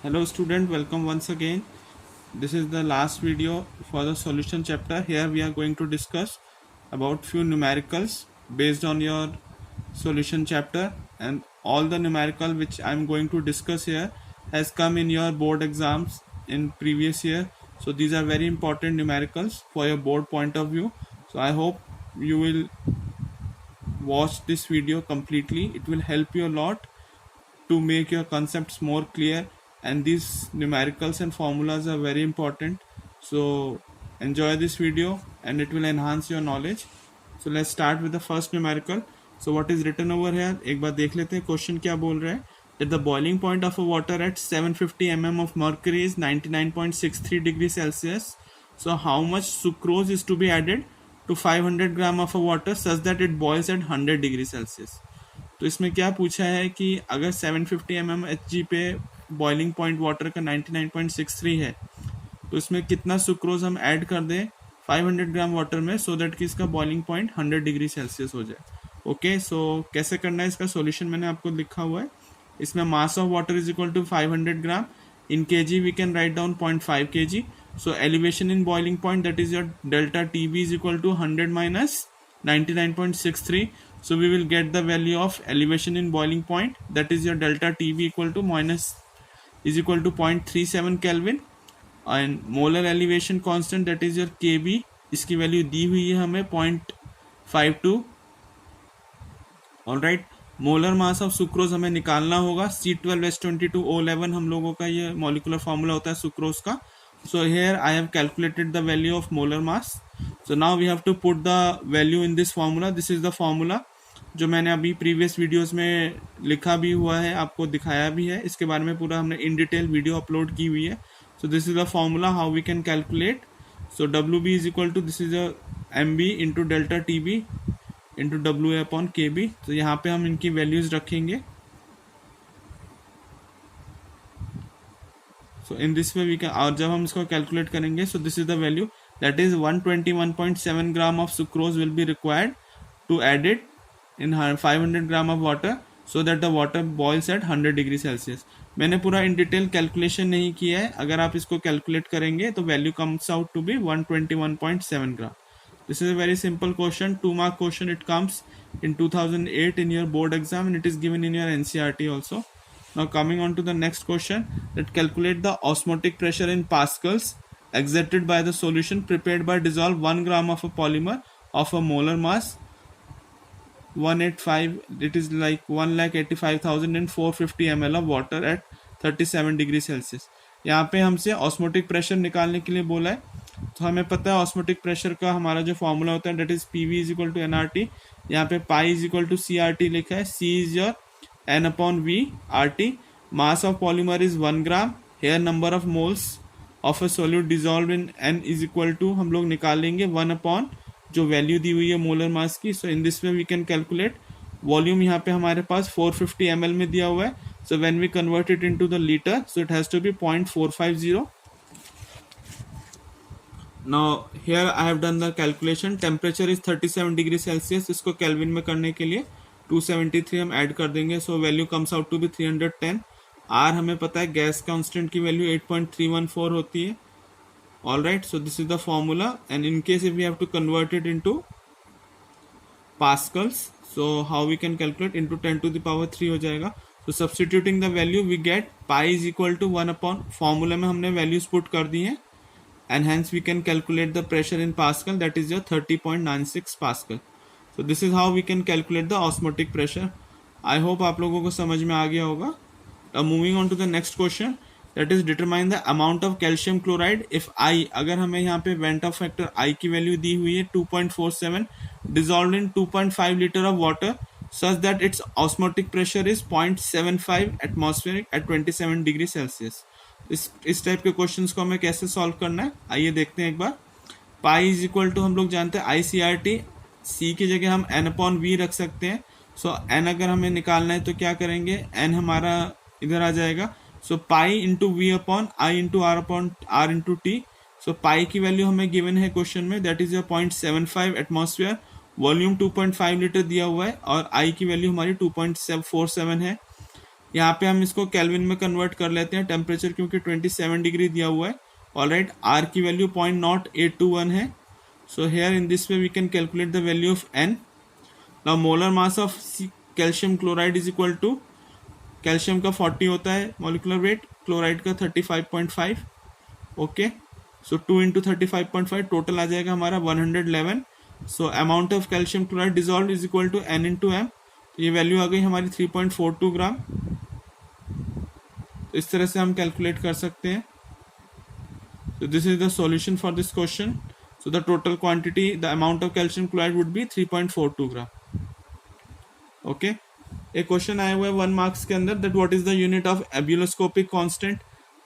Hello student, welcome once again. This is the last video for the solution chapter. Here we are going to discuss about few numericals based on your solution chapter, and all the numerical which I am going to discuss here has come in your board exams in previous year. So these are very important numericals for your board point of view. So I hope you will watch this video completely. It will help you a lot to make your concepts more clear, and these numericals and formulas are very important. So enjoy this video and it will enhance your knowledge. So let's start with the first numerical. So what is written over here, एक बार देख लेते हैं question क्या बोल रहा है. That the boiling point of a water at 750 mm of mercury is 99.63 degrees Celsius. So how much sucrose is to be added to 500 gram of a water such that it boils at 100 degrees Celsius. तो इसमें क्या पूछा है कि अगर 750 mm Hg पे boiling point water का 99.63 है तो इसमें कितना सुक्रोज हम ऐड कर दें 500 ग्राम वाटर में सो दैट कि इसका बॉइलिंग पॉइंट 100 डिग्री सेल्सियस हो जाए. ओके, सो कैसे करना है इसका सॉल्यूशन मैंने आपको लिखा हुआ है. इसमें mass of water is equal to 500 gram. In kg we can write down 0.5 kg. So elevation in boiling point that is your delta TB is equal to 100 minus 99.63. So we will get the value of elevation in boiling point, that is your delta TB equal to is equal to 0.37 Kelvin, and molar elevation constant that is your KB, इसकी value दी हुई है हमें 0.52. All right, molar mass of sucrose हमें निकालना होगा. C12H22O11 हम लोगों का ये मॉलिकुलर फॉर्मूला होता है सुक्रोज का. So here I have calculated the value of molar mass. So now we have to put the value in this formula. This is the formula जो मैंने अभी प्रीवियस वीडियोस में लिखा भी हुआ है, आपको दिखाया भी है. इसके बारे में पूरा हमने इन डिटेल वीडियो अपलोड की हुई है. So this is the formula how we can calculate. So WB is equal to this is MB into delta TB into WA upon KB. तो यहाँ पे हम इनकी वैल्यूज रखेंगे. So in this way we can, और जब हम इसको कैलकुलेट करेंगे, so this is the value, that is 121.7 gram of sucrose will be required to add it in 500 gram of water so that the water boils at 100 degree Celsius. मैंने पूरा in detail calculation नहीं किया है. अगर आप इसको calculate करेंगे तो value comes out to be 121.7 gram. This is a very simple question, 2 mark question. It comes in 2008 in your board exam and it is given in your NCERT also. Now coming on to the next question, that calculate the osmotic pressure in pascals exerted by the solution prepared by dissolve 1 gram of a polymer of a molar mass 185, it is like 1,85,450 ml of water at 37 degree Celsius. यहाँ पे हमसे osmotic pressure निकालने के लिए बोला है. तो हमें पता है ऑस्मोटिक प्रेशर का हमारा जो फॉर्मूला होता है that is PV is equal to NRT. यहाँ पे pi is equal to CRT लिखा है. C is your N upon V RT. Mass of polymer is 1 gram. Here number of moles of a solute dissolved in N is equal to, हम लोग निकालेंगे 1 upon जो value दी हुई है molar mass की. So in this way we can calculate. Volume यहाँ पे हमारे पास 450 ml में दिया हुआ है. So when we convert it into the litre, so it has to be 0.450. Now here I have done the calculation. Temperature is 37 degree Celsius. इसको Kelvin में करने के लिए 273 हम ऐड कर देंगे. So value comes out to be 310. आर हमें पता है गैस कांस्टेंट की वैल्यू 8.314 होती है. All right, so this is the formula. And in case if we have to convert it into pascals, so how we can calculate, into 10 to the power 3 हो जाएगा. So substituting the value we get pi is equal to 1 upon, formula में हमने values put कर दी है, and hence we can calculate the pressure in pascal, that is your 30.96 pascal. So this is how we can calculate the osmotic pressure. I hope आप लोगों को समझ में आ गया होगा. Now moving on to the next question, that is determine the amount of calcium chloride if I, अगर हमें यहाँ पे Ventov factor I की वैल्यू दी हुई है 2.47 dissolved in 2.5 liter of water such that its osmotic pressure is 0.75 atmospheric at 27 degree Celsius. इस type के questions को हमें कैसे सॉल्व करना है आइए देखते हैं एक बार. पाई इज इक्वल टू हम लोग जानते हैं ICRT. C की जगह हम N अपॉन V रख सकते हैं. सो N अगर हमें निकालना है तो क्या करेंगे, N हमारा इधर आ जाएगा. So pi into V upon I into R upon R into T. So pi की वैल्यू हमें गिवन है क्वेश्चन में, that is 0.75 atmosphere. Volume 2.5 litre दिया हुआ है और I की वैल्यू हमारी 2.47 है. यहाँ पे हम इसको केल्विन में कन्वर्ट कर लेते हैं, टेम्परेचर क्योंकि 27 डिग्री दिया हुआ है। ऑलराइट, आर की वैल्यू 0.0821 है। So here in this way we can calculate the value of N. Now molar mass of calcium chloride is equal to, calcium का 40 होता है मॉलिक्यूलर वेट, क्लोराइड का 35.5। ओके, सो 2 इंटू 35.5 टोटल आ जाएगा हमारा 111। So amount of calcium chloride dissolve is equal to N into M. तो ये value आ गई हमारी 3.42 ग्राम। तो इस तरह से हम कैलकुलेट कर सकते हैं। So this is the solution for this question. So the total quantity, the amount of calcium chloride would be 3.42 gram. Okay. एक क्वेश्चन आया हुआ है 1 मार्क्स के अंदर, that what is the unit of ebullioscopic constant.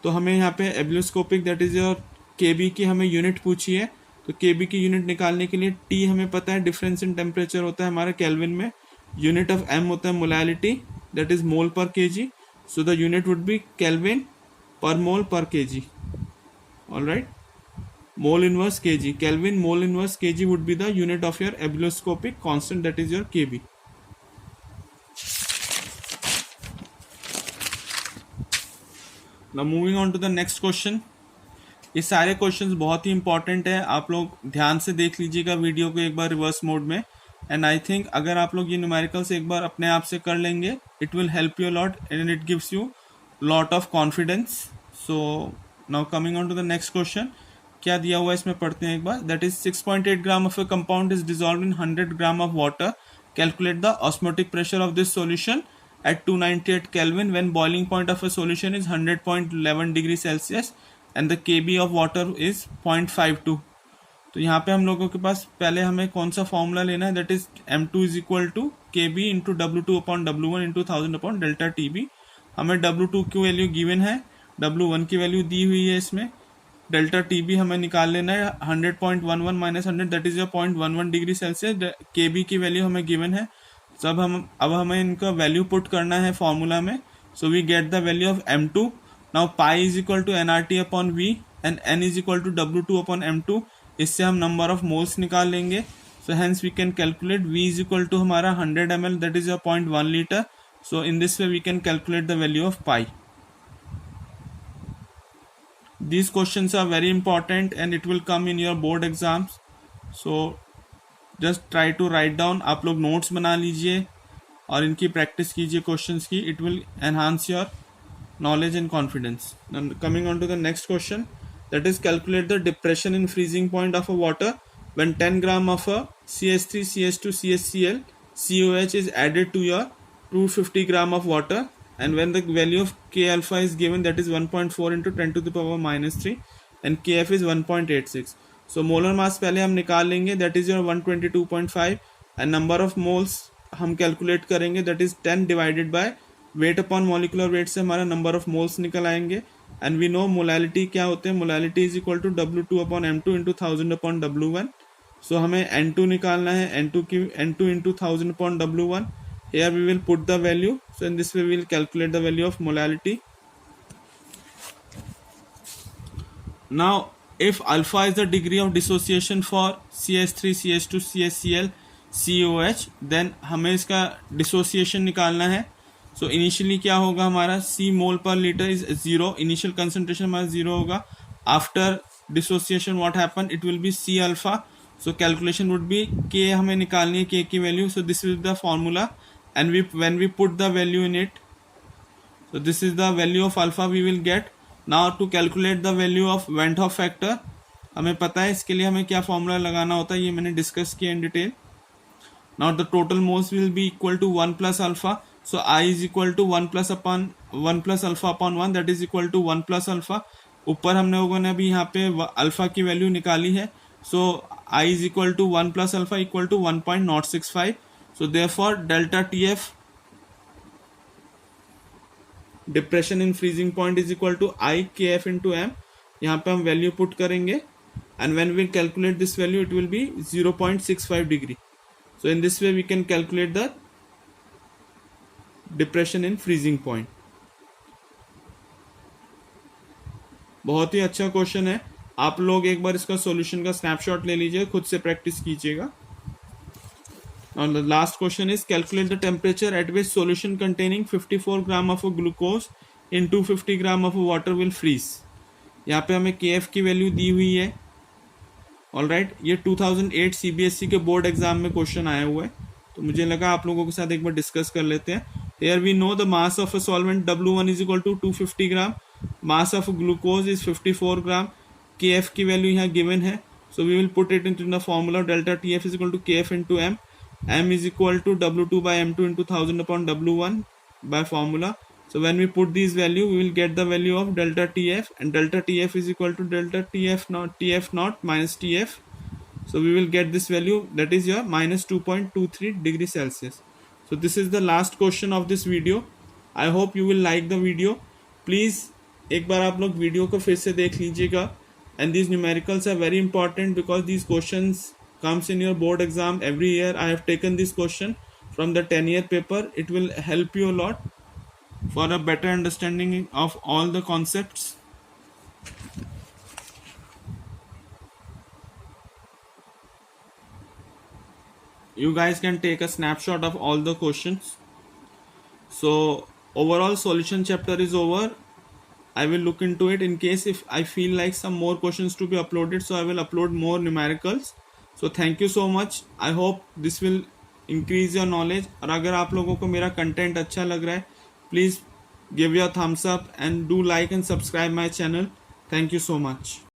तो हमें यहाँ पे ebullioscopic that is your KB की हमें यूनिट पूछी है। तो केबी की यूनिट निकालने के लिए टी हमें पता है डिफरेंस इन टेम्परेचर होता है हमारा केल्विन में। यूनिट ऑफ एम होता है मोलैलिटी, दैट इज मोल पर KG. So the unit would be kelvin पर मोल पर KG. All right, mole inverse kg, Kelvin mole inverse kg would be the unit of your ebyuloscopic constant, that is your kb. Now moving on to the next question. ये सारे questions बहुत ही important है, आप लोग ध्यान से देख लीजिएगा वीडियो को एक बार रिवर्स मोड में। एंड आई थिंक अगर आप लोग ये न्यूमेरिकल्स एक बार अपने आप से कर लेंगे, it will help you lot and it gives you lot of confidence. So now coming on to the next question, क्या दिया हुआ है इसमें पढ़ते हैं एक बार। That is 6.8 gram of a compound is dissolve in 100 gram of water. Calculate the osmotic pressure of this solution at 298 Kelvin when boiling point of a solution is 100.11 degree Celsius and the kb of water is 0.52। तो यहाँ पे हम लोगों के पास पहले हमें कौन सा फॉर्मूला लेना है, that is m2 is equal to kb into W2 upon W1 into 1000 upon delta TB। हमें W2 की वैल्यू गिवन है, W1 की वैल्यू दी हुई है इसमें, डेल्टा TB हमें निकाल लेना है 100.11 minus 100 that is 0.11 degree Celsius. kb की वैल्यू हमें गिवन है। अब हमें इनका वैल्यू पुट करना है फॉर्मूला में। So we get the value of m2। Now pi is equal to nRT upon v and n is equal to W2 upon m2। इससे हम नंबर ऑफ मोल्स निकाल लेंगे। So hence we can calculate v is equal to हमारा 100 ml that is 0.1 litre. So in this way we can calculate the value of pi. These questions are very important and it will come in your board exams. So just try to write down, आप लोग notes बना लीजिए और इनकी practice कीजिए questions की, it will enhance your knowledge and confidence. Now coming on to the next question, that is calculate the depression in freezing point of a water when 10 gram of a CH3 CH2 CHCl COH is added to your 250 gram of water and when the value of K alpha is given, that is 1.4 into 10 to the power minus 3 and Kf is 1.86. So molar mass पहले हम निकाल लेंगे, that is your 122.5 and number of moles हम calculate करेंगे, that is 10 divided by weight upon molecular weight से हमारा number of moles निकल आएंगे। and we know molality क्या होते हैं, molality is equal to W2 upon M2 into 1000 upon W1। so हमें N2 निकालना है, N2 into 1000 upon W1। here we will put the value, so in this way we will calculate the value of molality. Now if alpha is the degree of dissociation for CH3 CH2 CHCl COH, then हमें इसका dissociation निकालना है। so initially क्या होगा हमारा, C mole per liter is 0, initial concentration हमारा 0 होगा। after dissociation what happen, it will be C alpha। so calculation would be K हमें निकालनी है, K की value। so this is the formula and when we put the value in it, so this is the value of alpha we will get। now to calculate the value of Van't Hoff factor, हमें पता है इसके लिए हमें क्या formula लगाना होता है, ये मैंने डिस्कस किया in detail. now the total moles will be equal to 1 plus alpha, so I is equal to 1 plus alpha upon 1 that is equal to 1 plus alpha। ऊपर हम लोगों ने अभी यहाँ पे अल्फा की वैल्यू निकाली है, so I is equal to 1 plus alpha equal to 1.065। so therefore delta TF depression in freezing point is equal to I KF into M। यहाँ पे हम वैल्यू पुट करेंगे and when we calculate this value it will be 0.65 degree। so in this way we can calculate the depression in freezing point। बहुत ही अच्छा question है, आप लोग एक बार इसका सॉल्यूशन का स्नैपशॉट ले लीजिए, खुद से प्रैक्टिस कीजिएगा। Now the last question is calculate the temperature at which solution containing 54 gram of a glucose in 250 gram of a water will freeze. यहाँ पे हमें KF की वैल्यू दी हुई है. ऑलराइट, ये 2008 CBSE के बोर्ड एग्जाम में क्वेश्चन आया हुआ है, तो मुझे लगा आप लोगों के साथ एक बार डिस्कस कर लेते हैं. Here we know the mass of a solvent W1 is equal to 250 gram, mass of glucose is 54 gram, KF की वैल्यू यहाँ given है, so we will put it into the formula delta TF is equal to KF into M. M is equal to W2 by M2 into 1000 upon W1 by formula. So when we put these value, we will get the value of delta TF, and delta TF is equal to delta TF naught minus TF. So we will get this value, that is your minus 2.23 degree Celsius. So this is the last question of this video. I hope you will like the video. Please एक बार आप लोग video को फिर से देख लीजिएगा. And these numericals are very important because these questions comes in your board exam every year. I have taken this question from the 10-year paper. It will help you a lot for a better understanding of all the concepts. You guys can take a snapshot of all the questions. So overall solution chapter is over. I will look into it in case if I feel like some more questions to be uploaded, so I will upload more numericals. So thank you so much. I hope this will increase your knowledge. और अगर आप लोगों को मेरा content अच्छा लग रहा है, please give your thumbs up and do like and subscribe my channel. Thank you so much.